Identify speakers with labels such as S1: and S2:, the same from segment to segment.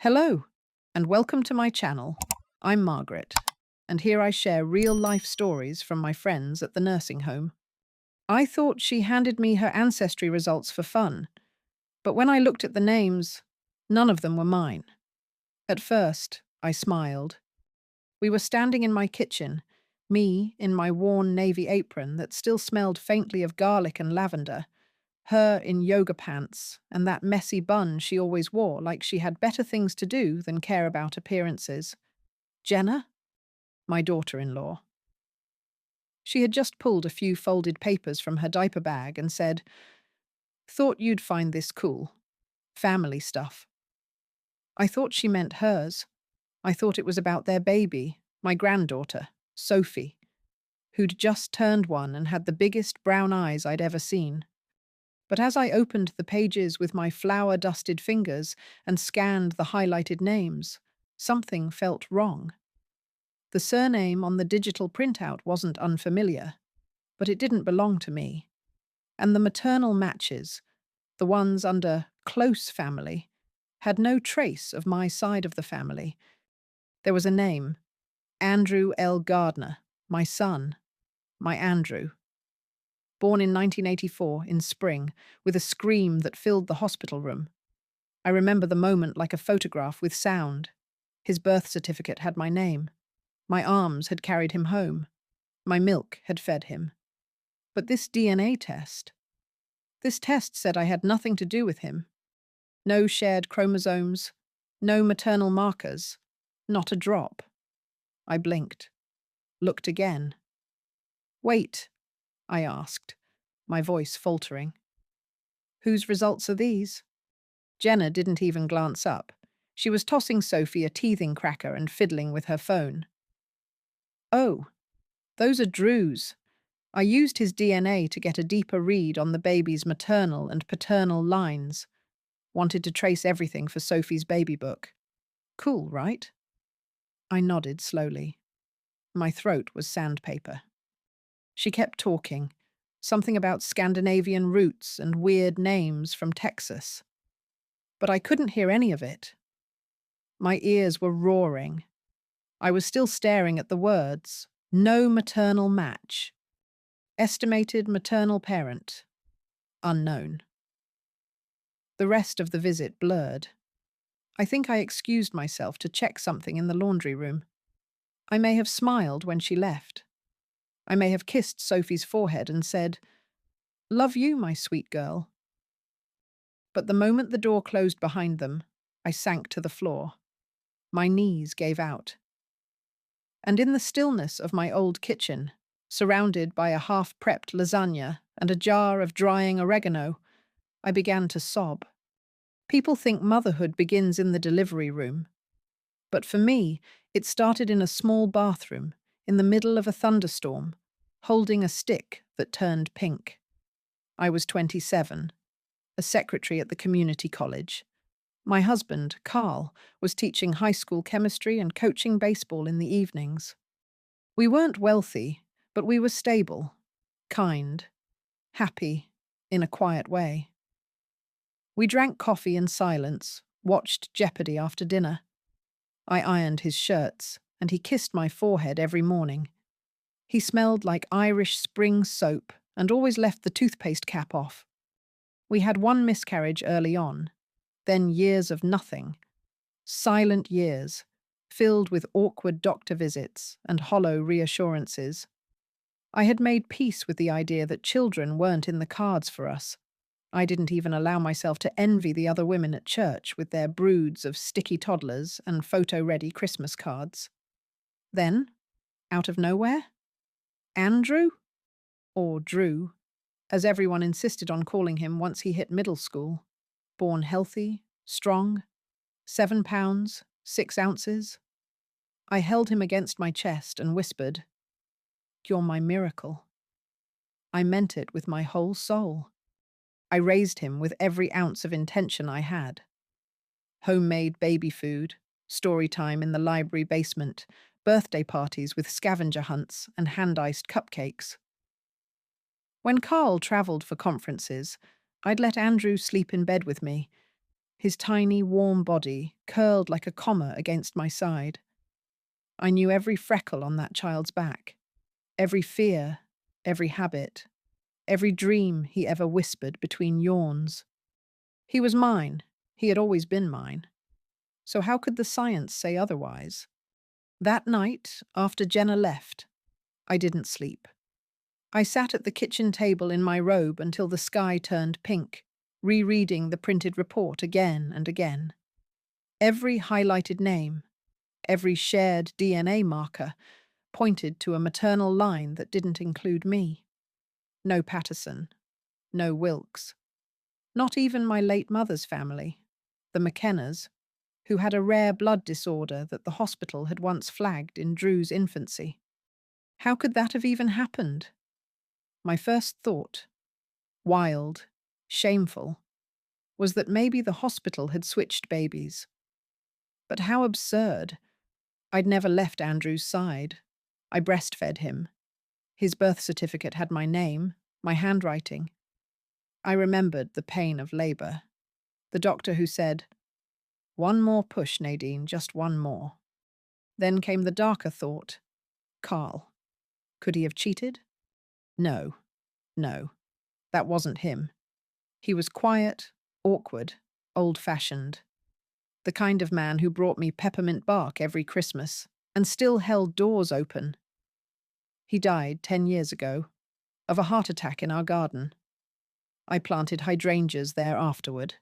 S1: Hello, and welcome to my channel. I'm Margaret, and here I share real-life stories from my friends at the nursing home. I thought she handed me her ancestry results for fun, but when I looked at the names, none of them were mine. At first, I smiled. We were standing in my kitchen, me in my worn navy apron that still smelled faintly of garlic and lavender, her in yoga pants, and that messy bun she always wore like she had better things to do than care about appearances. Jenna? My daughter-in-law. She had just pulled a few folded papers from her diaper bag and said, "Thought you'd find this cool. Family stuff." I thought she meant hers. I thought it was about their baby, my granddaughter, Sophie, who'd just turned one and had the biggest brown eyes I'd ever seen. But as I opened the pages with my flour-dusted fingers and scanned the highlighted names, something felt wrong. The surname on the digital printout wasn't unfamiliar, but it didn't belong to me. And the maternal matches, the ones under close family, had no trace of my side of the family. There was a name, Andrew L. Gardner, my son, my Andrew. Born in 1984, in spring, with a scream that filled the hospital room. I remember the moment like a photograph with sound. His birth certificate had my name. My arms had carried him home. My milk had fed him. But this DNA test... This test said I had nothing to do with him. No shared chromosomes, no maternal markers, not a drop. I blinked, looked again. "Wait," I asked, my voice faltering. "Whose results are these?" Jenna didn't even glance up. She was tossing Sophie a teething cracker and fiddling with her phone. "Oh, those are Drew's. I used his DNA to get a deeper read on the baby's maternal and paternal lines. Wanted to trace everything for Sophie's baby book. Cool, right?" I nodded slowly. My throat was sandpaper. She kept talking, something about Scandinavian roots and weird names from Texas. But I couldn't hear any of it. My ears were roaring. I was still staring at the words, "No maternal match. Estimated maternal parent. Unknown." The rest of the visit blurred. I think I excused myself to check something in the laundry room. I may have smiled when she left. I may have kissed Sophie's forehead and said, "Love you, my sweet girl." But the moment the door closed behind them, I sank to the floor. My knees gave out. And in the stillness of my old kitchen, surrounded by a half-prepped lasagna and a jar of drying oregano, I began to sob. People think motherhood begins in the delivery room. But for me, it started in a small bathroom, in the middle of a thunderstorm, holding a stick that turned pink. I was 27, a secretary at the community college. My husband, Carl, was teaching high school chemistry and coaching baseball in the evenings. We weren't wealthy, but we were stable, kind, happy, in a quiet way. We drank coffee in silence, watched Jeopardy after dinner. I ironed his shirts, and he kissed my forehead every morning. He smelled like Irish spring soap and always left the toothpaste cap off. We had one miscarriage early on, then years of nothing. Silent years, filled with awkward doctor visits and hollow reassurances. I had made peace with the idea that children weren't in the cards for us. I didn't even allow myself to envy the other women at church with their broods of sticky toddlers and photo-ready Christmas cards. Then, out of nowhere, Andrew? Or Drew, as everyone insisted on calling him once he hit middle school. Born healthy, strong, 7 pounds, 6 ounces. I held him against my chest and whispered, "You're my miracle." I meant it with my whole soul. I raised him with every ounce of intention I had. Homemade baby food, story time in the library basement, birthday parties with scavenger hunts and hand-iced cupcakes. When Carl travelled for conferences, I'd let Andrew sleep in bed with me. his tiny, warm body curled like a comma against my side. I knew every freckle on that child's back, every fear, every habit, every dream he ever whispered between yawns. He was mine. He had always been mine. So how could the science say otherwise? That night, after Jenna left, I didn't sleep. I sat at the kitchen table in my robe until the sky turned pink, rereading the printed report again and again. Every highlighted name, every shared DNA marker pointed to a maternal line that didn't include me. No Patterson, no Wilkes, not even my late mother's family, the McKennas, who had a rare blood disorder that the hospital had once flagged in Drew's infancy. How could that have even happened? My first thought, wild, shameful, was that maybe the hospital had switched babies. But how absurd. I'd never left Andrew's side. I breastfed him. His birth certificate had my name, my handwriting. I remembered the pain of labor. The doctor who said, "One more push, Nadine, just one more." Then came the darker thought, Carl. Could he have cheated? No, no, that wasn't him. He was quiet, awkward, old-fashioned. The kind of man who brought me peppermint bark every Christmas and still held doors open. He died 10 years ago, of a heart attack in our garden. I planted hydrangeas there afterward.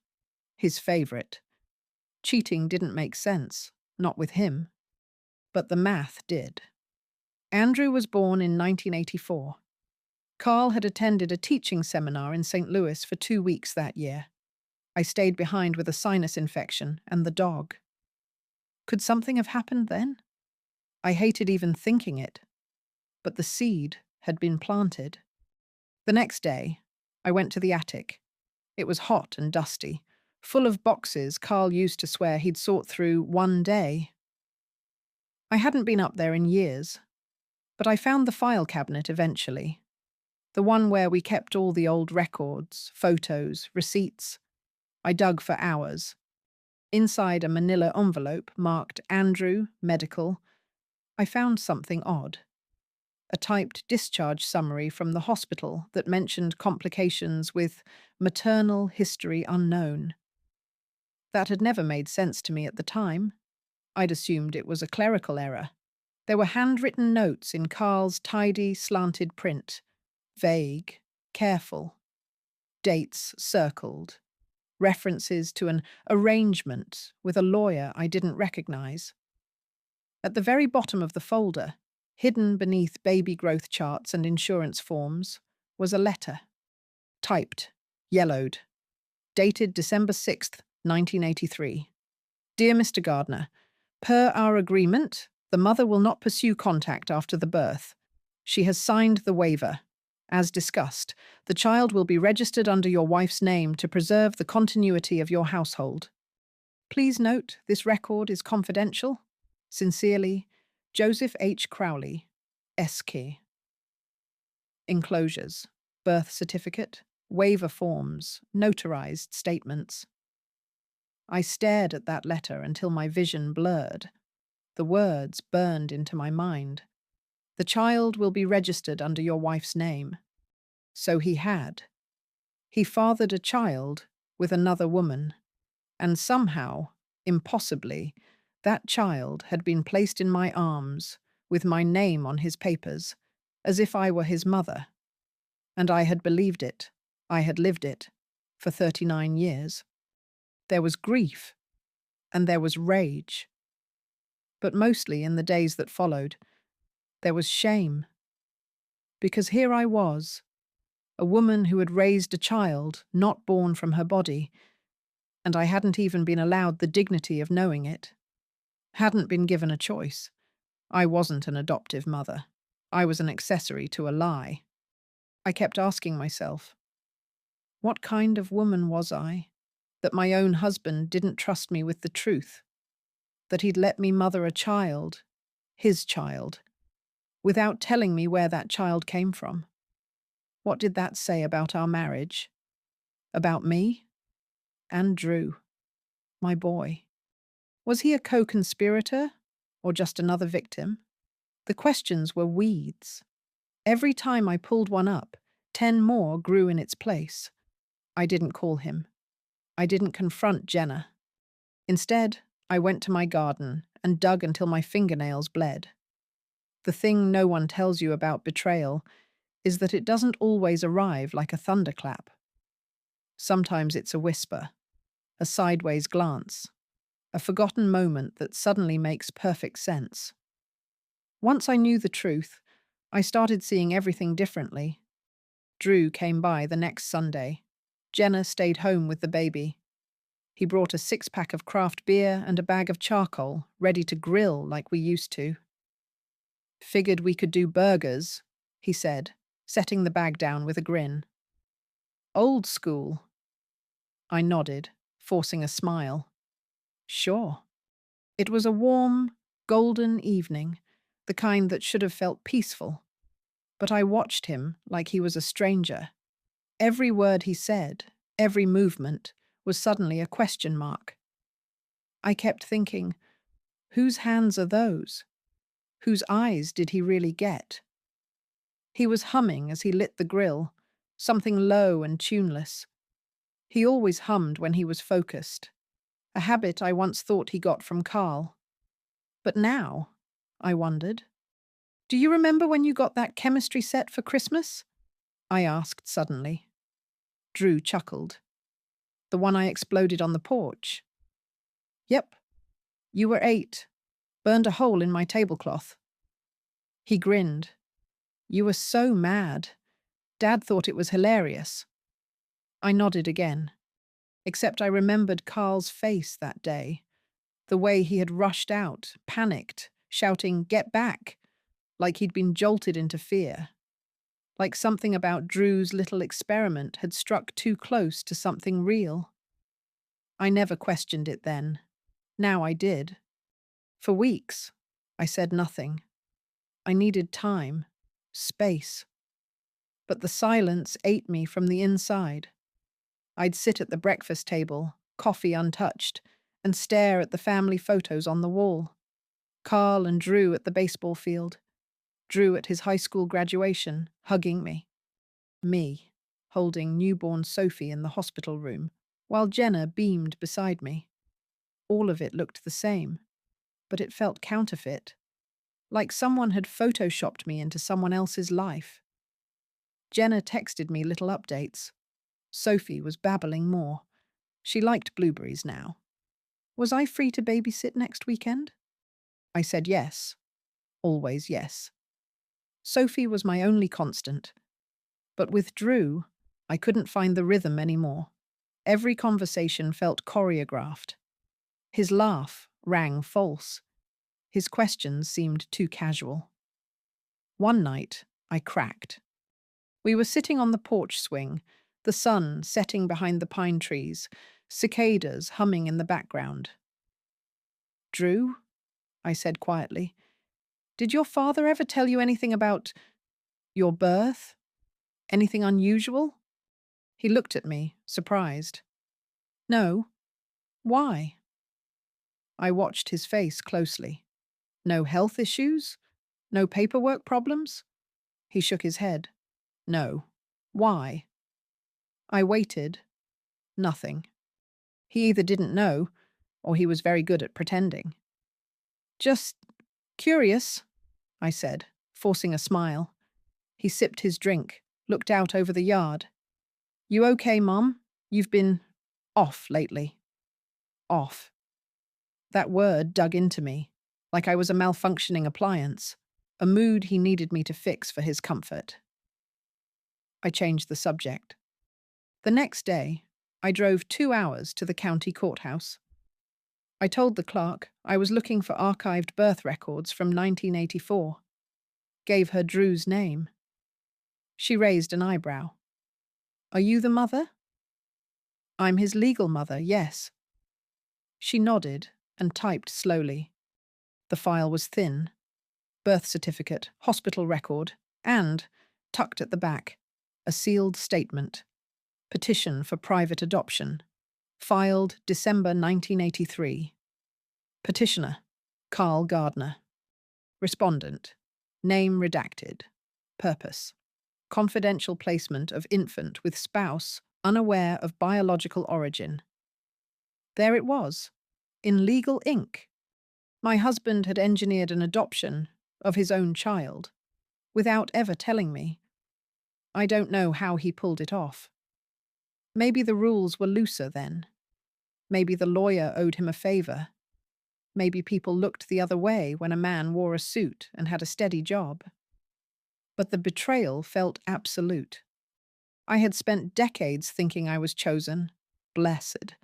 S1: His favourite. Cheating didn't make sense, not with him. But the math did. Andrew was born in 1984. Carl had attended a teaching seminar in St. Louis for 2 weeks that year. I stayed behind with a sinus infection and the dog. Could something have happened then? I hated even thinking it. But the seed had been planted. The next day, I went to the attic. It was hot and dusty, full of boxes Carl used to swear he'd sort through one day. I hadn't been up there in years, but I found the file cabinet eventually. The one where we kept all the old records, photos, receipts. I dug for hours. Inside a manila envelope marked Andrew, medical, I found something odd. A typed discharge summary from the hospital that mentioned complications with maternal history unknown. That had never made sense to me at the time. I'd assumed it was a clerical error. There were handwritten notes in Carl's tidy, slanted print. Vague, careful. Dates circled. References to an arrangement with a lawyer I didn't recognize. At the very bottom of the folder, hidden beneath baby growth charts and insurance forms, was a letter. Typed, yellowed, dated December 6th, 1983. Dear Mr. Gardner, per our agreement, the mother will not pursue contact after the birth. She has signed the waiver. As discussed, the child will be registered under your wife's name to preserve the continuity of your household. Please note, this record is confidential. Sincerely, Joseph H. Crowley, S.K. Enclosures, birth certificate, waiver forms, notarized statements. I stared at that letter until my vision blurred. The words burned into my mind. The child will be registered under your wife's name. So he had. He fathered a child with another woman, and somehow, impossibly, that child had been placed in my arms with my name on his papers, as if I were his mother. And I had believed it. I had lived it for 39 years. There was grief, and there was rage. But mostly in the days that followed, there was shame. Because here I was, a woman who had raised a child not born from her body, and I hadn't even been allowed the dignity of knowing it. Hadn't been given a choice. I wasn't an adoptive mother. I was an accessory to a lie. I kept asking myself, what kind of woman was I, that my own husband didn't trust me with the truth, that he'd let me mother a child, his child, without telling me where that child came from? What did that say about our marriage? About me? And Drew? My boy. Was he a co-conspirator or just another victim? The questions were weeds. Every time I pulled one up, 10 more grew in its place. I didn't call him. I didn't confront Jenna. Instead, I went to my garden and dug until my fingernails bled. The thing no one tells you about betrayal is that it doesn't always arrive like a thunderclap. Sometimes it's a whisper, a sideways glance, a forgotten moment that suddenly makes perfect sense. Once I knew the truth, I started seeing everything differently. Drew came by the next Sunday. Jenna stayed home with the baby. He brought a 6-pack of craft beer and a bag of charcoal, ready to grill like we used to. Figured we could do burgers, he said, setting the bag down with a grin. Old school. I nodded, forcing a smile. Sure. It was a warm, golden evening, the kind that should have felt peaceful. But I watched him like he was a stranger. Every word he said, every movement, was suddenly a question mark. I kept thinking, whose hands are those? Whose eyes did he really get? He was humming as he lit the grill, something low and tuneless. He always hummed when he was focused, a habit I once thought he got from Carl. But now, I wondered, do you remember when you got that chemistry set for Christmas? I asked suddenly. Drew chuckled. The one I exploded on the porch. Yep. You were 8. Burned a hole in my tablecloth. He grinned. You were so mad. Dad thought it was hilarious. I nodded again. Except I remembered Carl's face that day. The way he had rushed out, panicked, shouting, "Get back!" like he'd been jolted into fear. Like something about Drew's little experiment had struck too close to something real. I never questioned it then. Now I did. For weeks, I said nothing. I needed time, space. But the silence ate me from the inside. I'd sit at the breakfast table, coffee untouched, and stare at the family photos on the wall. Carl and Drew at the baseball field. Drew at his high school graduation, hugging me. Me, holding newborn Sophie in the hospital room, while Jenna beamed beside me. All of it looked the same, but it felt counterfeit, like someone had photoshopped me into someone else's life. Jenna texted me little updates. Sophie was babbling more. She liked blueberries now. Was I free to babysit next weekend? I said yes. Always yes. Sophie was my only constant. But with Drew, I couldn't find the rhythm anymore. Every conversation felt choreographed. His laugh rang false. His questions seemed too casual. One night, I cracked. We were sitting on the porch swing, the sun setting behind the pine trees, cicadas humming in the background. Drew, I said quietly, did your father ever tell you anything about your birth? Anything unusual? He looked at me, surprised. No. Why? I watched his face closely. No health issues? No paperwork problems? He shook his head. No. Why? I waited. Nothing. He either didn't know, or he was very good at pretending. Just curious, I said, forcing a smile. He sipped his drink, looked out over the yard. You okay, Mum? You've been off lately. Off. That word dug into me, like I was a malfunctioning appliance, a mood he needed me to fix for his comfort. I changed the subject. The next day, I drove 2 hours to the county courthouse. I told the clerk I was looking for archived birth records from 1984. Gave her Drew's name. She raised an eyebrow. Are you the mother? I'm his legal mother, yes. She nodded and typed slowly. The file was thin. Birth certificate, hospital record, and, tucked at the back, a sealed statement. Petition for private adoption. Filed December 1983. Petitioner, Carl Gardner. Respondent, name redacted. Purpose, confidential placement of infant with spouse unaware of biological origin. There it was, in legal ink. My husband had engineered an adoption of his own child, without ever telling me. I don't know how he pulled it off. Maybe the rules were looser then. Maybe the lawyer owed him a favor. Maybe people looked the other way when a man wore a suit and had a steady job. But the betrayal felt absolute. I had spent decades thinking I was chosen, blessed,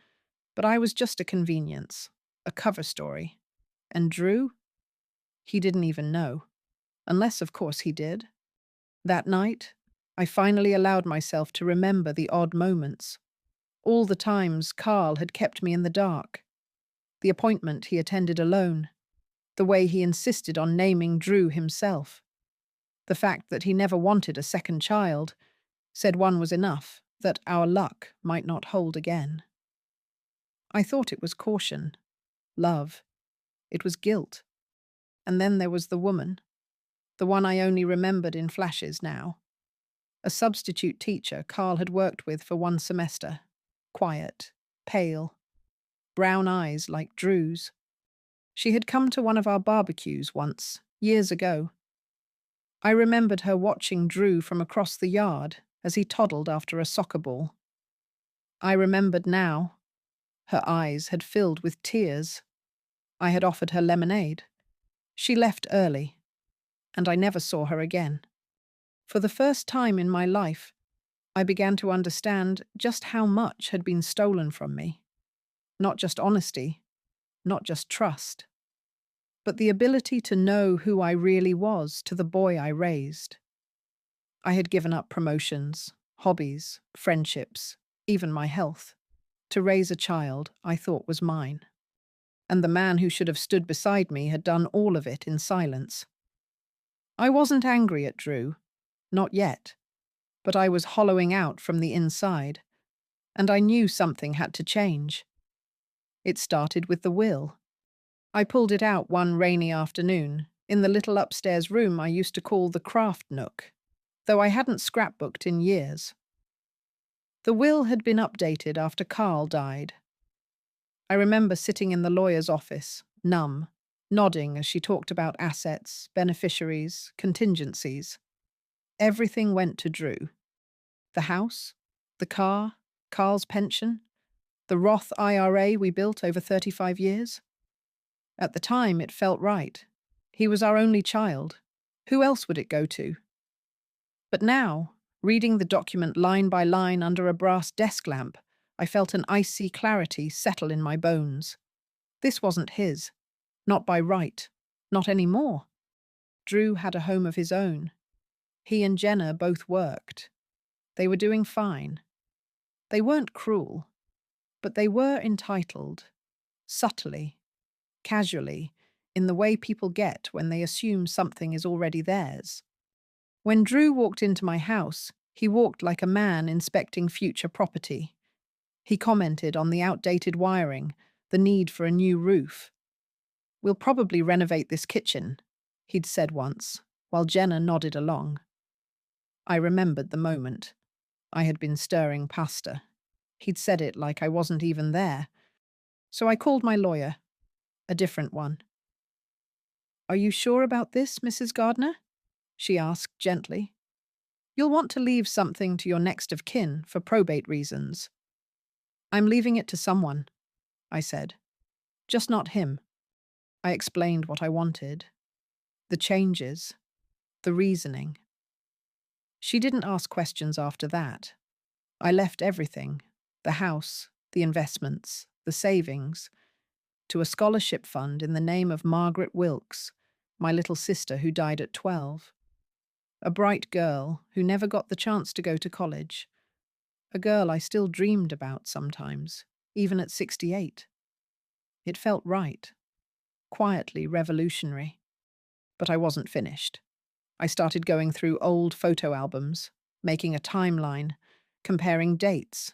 S1: but I was just a convenience, a cover story. And Drew? He didn't even know. Unless, of course, he did. That night, I finally allowed myself to remember the odd moments. All the times Carl had kept me in the dark. The appointment he attended alone. The way he insisted on naming Drew himself. The fact that he never wanted a second child, said one was enough, that our luck might not hold again. I thought it was caution, love. It was guilt. And then there was the woman, the one I only remembered in flashes now. A substitute teacher Carl had worked with for one semester. Quiet, pale, brown eyes like Drew's. She had come to one of our barbecues once, years ago. I remembered her watching Drew from across the yard as he toddled after a soccer ball. I remembered now. Her eyes had filled with tears. I had offered her lemonade. She left early, and I never saw her again. For the first time in my life, I began to understand just how much had been stolen from me. Not just honesty, not just trust, but the ability to know who I really was to the boy I raised. I had given up promotions, hobbies, friendships, even my health, to raise a child I thought was mine. And the man who should have stood beside me had done all of it in silence. I wasn't angry at Drew, not yet, but I was hollowing out from the inside, and I knew something had to change. It started with the will. I pulled it out one rainy afternoon, in the little upstairs room I used to call the craft nook, though I hadn't scrapbooked in years. The will had been updated after Carl died. I remember sitting in the lawyer's office, numb, nodding as she talked about assets, beneficiaries, contingencies. Everything went to Drew. The house, the car, Carl's pension, the Roth IRA we built over 35 years. At the time, it felt right. He was our only child. Who else would it go to? But now, reading the document line by line under a brass desk lamp, I felt an icy clarity settle in my bones. This wasn't his. Not by right. Not anymore. Drew had a home of his own. He and Jenna both worked. They were doing fine. They weren't cruel, but they were entitled, subtly, casually, in the way people get when they assume something is already theirs. When Drew walked into my house, he walked like a man inspecting future property. He commented on the outdated wiring, the need for a new roof. "We'll probably renovate this kitchen," he'd said once, while Jenna nodded along. I remembered the moment. I had been stirring pasta. He'd said it like I wasn't even there. So I called my lawyer, a different one. "Are you sure about this, Mrs. Gardner?" she asked gently. "You'll want to leave something to your next of kin for probate reasons." "I'm leaving it to someone," I said. "Just not him." I explained what I wanted. The changes. The reasoning. She didn't ask questions after that. I left everything, the house, the investments, the savings, to a scholarship fund in the name of Margaret Wilkes, my little sister who died at 12. A bright girl who never got the chance to go to college. A girl I still dreamed about sometimes, even at 68. It felt right. Quietly revolutionary. But I wasn't finished. I started going through old photo albums, making a timeline, comparing dates,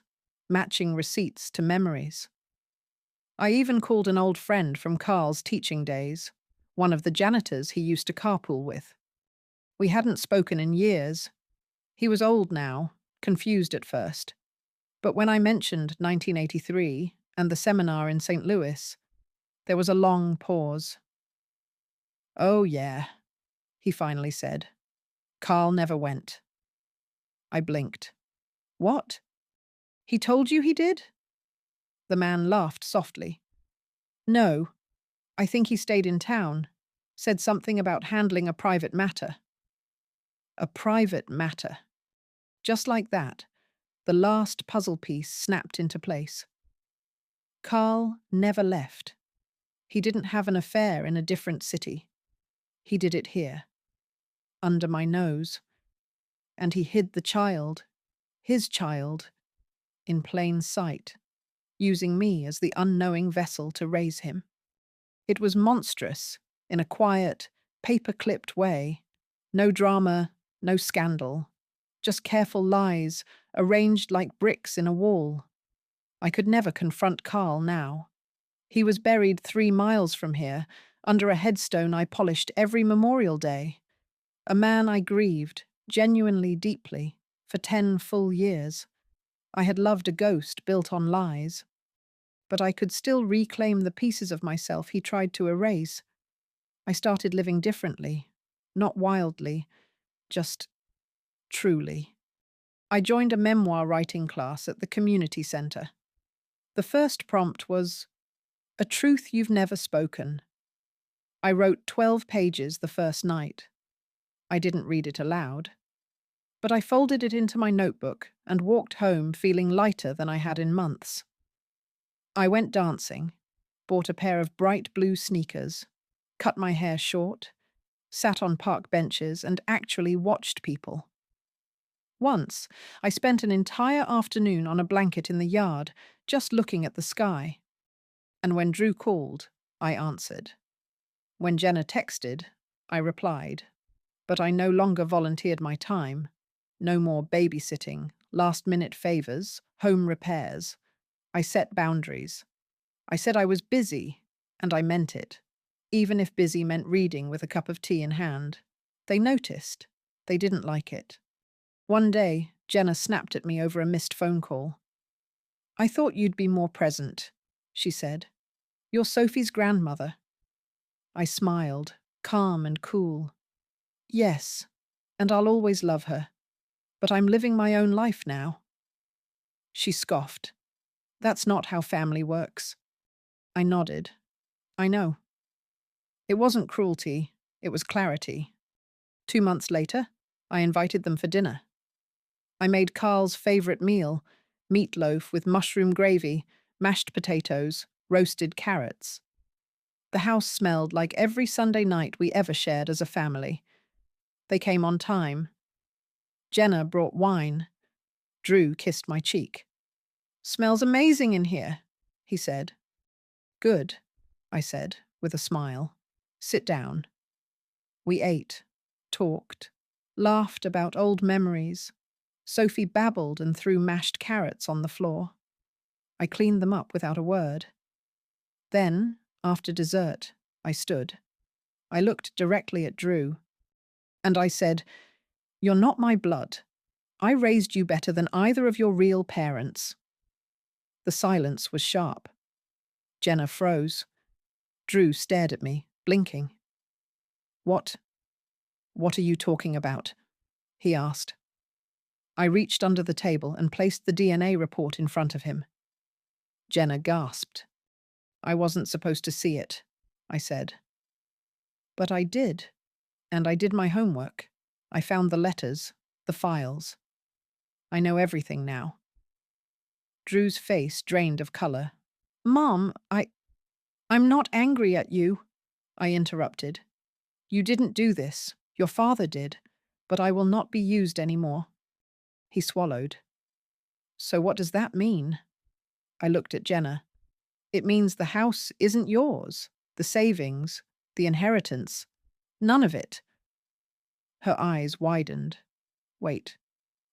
S1: matching receipts to memories. I even called an old friend from Carl's teaching days, one of the janitors he used to carpool with. We hadn't spoken in years. He was old now, confused at first. But when I mentioned 1983 and the seminar in St. Louis, there was a long pause. "Oh, yeah," he finally said. "Carl never went." I blinked. "What? He told you he did?" The man laughed softly. "No, I think he stayed in town. Said something about handling a private matter." A private matter. Just like that, the last puzzle piece snapped into place. Carl never left. He didn't have an affair in a different city. He did it here, under my nose. And he hid the child, his child, in plain sight, using me as the unknowing vessel to raise him. It was monstrous, in a quiet, paper-clipped way. No drama, no scandal. Just careful lies, arranged like bricks in a wall. I could never confront Carl now. He was buried 3 miles from here, under a headstone I polished every Memorial Day. A man I grieved, genuinely deeply, for 10 full years. I had loved a ghost built on lies. But I could still reclaim the pieces of myself he tried to erase. I started living differently, not wildly, just truly. I joined a memoir writing class at the community center. The first prompt was, "A truth you've never spoken." I wrote 12 pages the first night. I didn't read it aloud. But I folded it into my notebook and walked home feeling lighter than I had in months. I went dancing, bought a pair of bright blue sneakers, cut my hair short, sat on park benches and actually watched people. Once, I spent an entire afternoon on a blanket in the yard, just looking at the sky. And when Drew called, I answered. When Jenna texted, I replied. But I no longer volunteered my time. No more babysitting, last-minute favors, home repairs. I set boundaries. I said I was busy, and I meant it, even if busy meant reading with a cup of tea in hand. They noticed. They didn't like it. One day, Jenna snapped at me over a missed phone call. "I thought you'd be more present," she said. "You're Sophie's grandmother." I smiled, calm and cool. "Yes, and I'll always love her. But I'm living my own life now." She scoffed. "That's not how family works." I nodded. "I know." It wasn't cruelty, it was clarity. 2 months later, I invited them for dinner. I made Carl's favorite meal, meatloaf with mushroom gravy, mashed potatoes, roasted carrots. The house smelled like every Sunday night we ever shared as a family. They came on time. Jenna brought wine. Drew kissed my cheek. "Smells amazing in here," he said. "Good," I said, with a smile. "Sit down." We ate, talked, laughed about old memories. Sophie babbled and threw mashed carrots on the floor. I cleaned them up without a word. Then, after dessert, I stood. I looked directly at Drew. And I said, "You're not my blood. I raised you better than either of your real parents." The silence was sharp. Jenna froze. Drew stared at me, blinking. What are you talking about?" he asked. I reached under the table and placed the DNA report in front of him. Jenna gasped. "I wasn't supposed to see it," I said. "But I did, and I did my homework. I found the letters, the files. I know everything now." Drew's face drained of color. "Mom, I'm not angry at you," I interrupted. "You didn't do this. Your father did. But I will not be used anymore." He swallowed. "So what does that mean?" I looked at Jenna. "It means the house isn't yours. The savings, the inheritance, none of it." Her eyes widened. "Wait,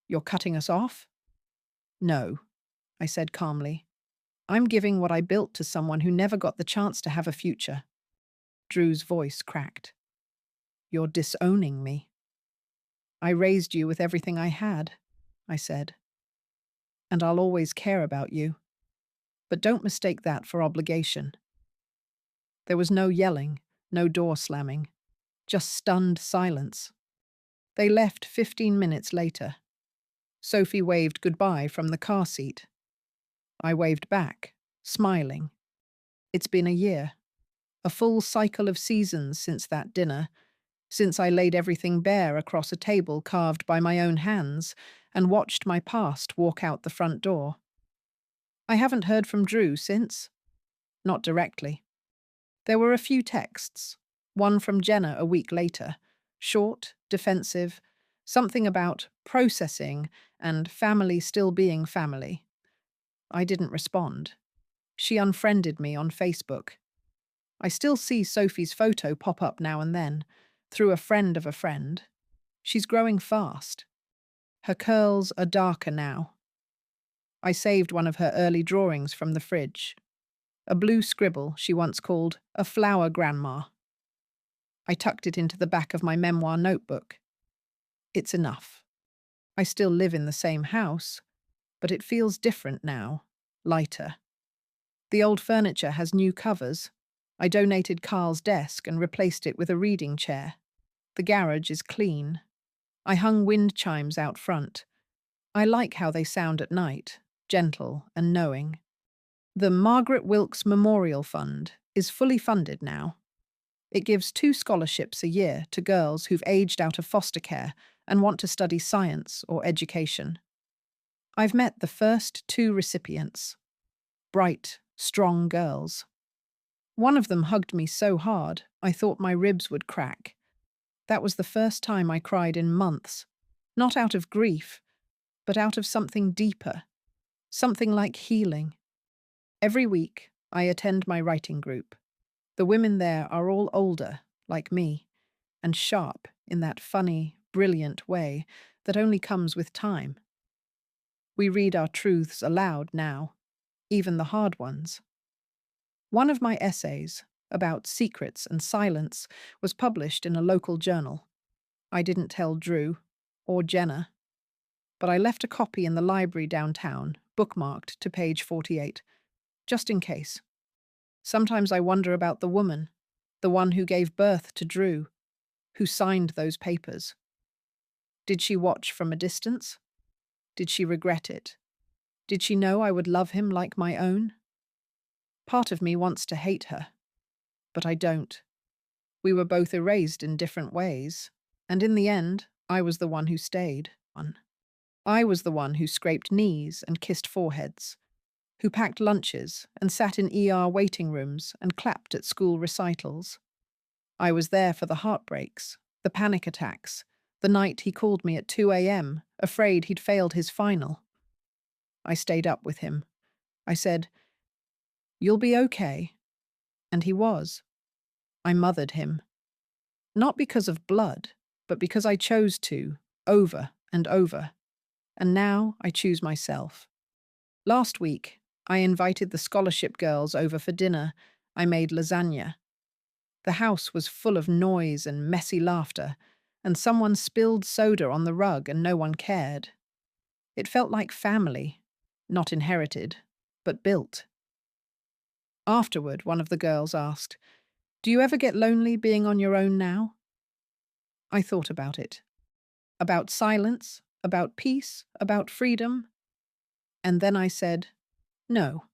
S1: you're cutting us off?" "No, I said calmly. I'm giving what I built to someone who never got the chance to have a future. Drew's voice cracked. You're disowning me. I raised you with everything I had, I said. And I'll always care about you. But don't mistake that for obligation. There was no yelling, no door slamming, just stunned silence. They left 15 minutes later. Sophie waved goodbye from the car seat. I waved back, smiling. It's been a year, a full cycle of seasons since that dinner, since I laid everything bare across a table carved by my own hands and watched my past walk out the front door. I haven't heard from Drew since. Not directly. There were a few texts, one from Jenna a week later, short, defensive, something about processing and family still being family. I didn't respond. She unfriended me on Facebook. I still see Sophie's photo pop up now and then, through a friend of a friend. She's growing fast. Her curls are darker now. I saved one of her early drawings from the fridge. A blue scribble she once called a flower grandma. I tucked it into the back of my memoir notebook. It's enough. I still live in the same house, but it feels different now, lighter. The old furniture has new covers. I donated Carl's desk and replaced it with a reading chair. The garage is clean. I hung wind chimes out front. I like how they sound at night, gentle and knowing. The Margaret Wilkes Memorial Fund is fully funded now. It gives 2 scholarships a year to girls who've aged out of foster care and want to study science or education. I've met the first 2 recipients. Bright, strong girls. One of them hugged me so hard I thought my ribs would crack. That was the first time I cried in months, not out of grief, but out of something deeper, something like healing. Every week, I attend my writing group. The women there are all older, like me, and sharp in that funny, brilliant way that only comes with time. We read our truths aloud now, even the hard ones. One of my essays, about secrets and silence, was published in a local journal. I didn't tell Drew, or Jenna, but I left a copy in the library downtown, bookmarked to page 48, just in case. Sometimes I wonder about the woman, the one who gave birth to Drew, who signed those papers. Did she watch from a distance? Did she regret it? Did she know I would love him like my own? Part of me wants to hate her, but I don't. We were both erased in different ways, and in the end, I was the one who stayed. I was the one who scraped knees and kissed foreheads, who packed lunches and sat in ER waiting rooms and clapped at school recitals. I was there for the heartbreaks, the panic attacks, the night he called me at 2 a.m., afraid he'd failed his final. I stayed up with him. I said, "You'll be okay." And he was. I mothered him. Not because of blood, but because I chose to, over and over. And now I choose myself. Last week, I invited the scholarship girls over for dinner. I made lasagna. The house was full of noise and messy laughter, and someone spilled soda on the rug and no one cared. It felt like family, not inherited, but built. Afterward, one of the girls asked, "Do you ever get lonely being on your own now?" I thought about it. About silence, about peace, about freedom. And then I said, "No,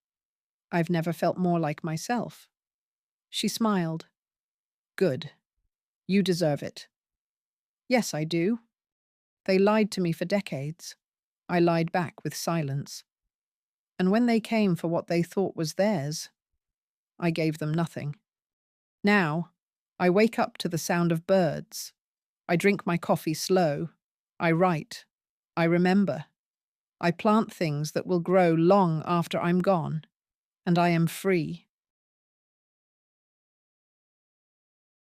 S1: I've never felt more like myself." She smiled. "Good. You deserve it." "Yes, I do. They lied to me for decades. I lied back with silence. And when they came for what they thought was theirs, I gave them nothing. Now, I wake up to the sound of birds. I drink my coffee slow. I write. I remember. I plant things that will grow long after I'm gone. And I am free.